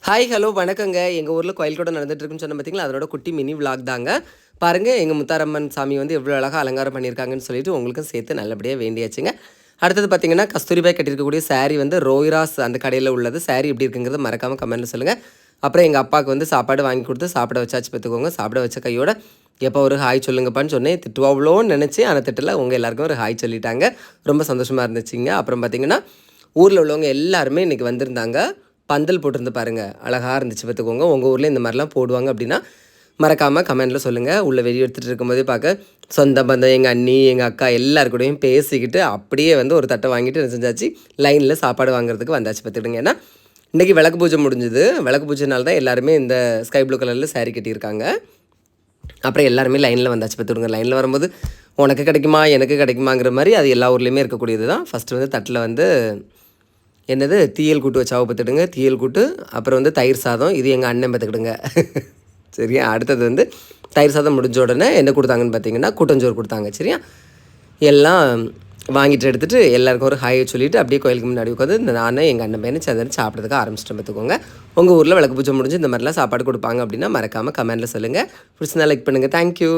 Hi hello வணக்கங்க. எங்கள் ஊரில் கோயில் கூட நடந்துட்டுருக்குன்னு சொன்ன பார்த்தீங்களா, அதனோட குட்டி மினி விளாக் தாங்க. பாருங்கள், எங்கள் முத்தாரம்மன் சாமி வந்து எவ்வளோ அழகாக அலங்காரம் பண்ணியிருக்காங்கன்னு சொல்லிட்டு உங்களுக்கும் சேர்த்து நல்லபடியாக வேண்டியாச்சுங்க. அடுத்தது பார்த்தீங்கன்னா, கஸ்தூரிபாய் கட்டியிருக்கக்கூடிய சாரீ வந்து ரோய்ராஸ் அந்த கடையில் உள்ளது. சாரீ எப்படி இருக்குங்கிறத மறக்காமல் கமெண்ட்டில் சொல்லுங்கள். அப்புறம் எங்கள் அப்பாவுக்கு வந்து சாப்பாடு வாங்கி கொடுத்து சாப்பிட வச்சாச்சு பார்த்துக்கோங்க. சாப்பிட வச்ச கையோட எப்போ ஒரு ஹாய் சொல்லுங்கப்பான்னு சொன்னேன். திட்டுவாவ்வளோன்னு நினச்சி ஆனால் திட்டல. உங்கள் எல்லாருக்கும் ஒரு ஹாய் சொல்லிட்டாங்க. ரொம்ப சந்தோஷமாக இருந்துச்சுங்க. அப்புறம் பார்த்தீங்கன்னா, ஊரில் உள்ளவங்க எல்லாருமே இன்றைக்கி வந்திருந்தாங்க. பந்தல் போட்டிருந்து பாருங்கள், அழகாக இருந்துச்சு பார்த்துக்கோங்க. உங்கள் ஊரில் இந்த மாதிரிலாம் போடுவாங்க அப்படின்னா மறக்காமல் கமெண்ட்டில் சொல்லுங்கள். உள்ளே வெளியே எடுத்துகிட்டு இருக்கும்போதே பார்க்க சொந்த பந்தம், எங்கள் அண்ணி, எங்கள் அக்கா எல்லாருக்கூடையும் பேசிக்கிட்டு அப்படியே வந்து ஒரு தட்டை வாங்கிட்டு என்ன செஞ்சாச்சு, லைனில் சாப்பாடு வாங்குறதுக்கு வந்தாச்சு பார்த்துக்கிடுங்க. ஏன்னா இன்றைக்கி விளக்கு பூஜை முடிஞ்சுது. விளக்கு பூஜைனால தான் எல்லாருமே இந்த ஸ்கை ப்ளூ கலரில் சாரீ கட்டியிருக்காங்க. அப்புறம் எல்லாருமே லைனில் வந்தாச்சு பார்த்துக்கிடுங்க. லைனில் வரும்போது உனக்கு கிடைக்குமா எனக்கு கிடைக்குமாங்கிற மாதிரி அது எல்லா ஊர்லேயுமே இருக்கக்கூடியது தான். ஃபஸ்ட்டு வந்து தட்டில் வந்து என்னது தீயல் கூட்டு வச்சாவை பார்த்துக்கிடுங்க. தீயல் கூட்டு, அப்புறம் வந்து தயிர் சாதம். இது எங்கள் அண்ணன் பார்த்துக்கிடுங்க. சரியா? அடுத்தது வந்து தயிர் சாதம் முடிஞ்ச உடனே என்ன கொடுத்தாங்கன்னு பார்த்தீங்கன்னா, கூட்டஞ்சோறு கொடுத்தாங்க. சரியா? எல்லாம் வாங்கிட்டு எடுத்துகிட்டு எல்லாருக்கும் ஒரு ஹாயை சொல்லிவிட்டு அப்படியே கோயிலுக்கு முன்னாடி உட்காந்து இந்த நானும் எங்கள் அண்ணன் பையனை சேர்ந்து சாப்பிட்றதுக்கு ஆரம்பிச்சிட்டோம் பார்த்துக்கோங்க. உங்கள் ஊரில் விளக்கு பூஜை முடிஞ்சு இந்த மாதிரிலாம் சாப்பாடு கொடுப்பாங்க அப்படின்னா மறக்காமல் கமெண்ட்டில் சொல்லுங்கள். பிடிச்சிருந்தா லைக் பண்ணுங்கள். தேங்க்யூ.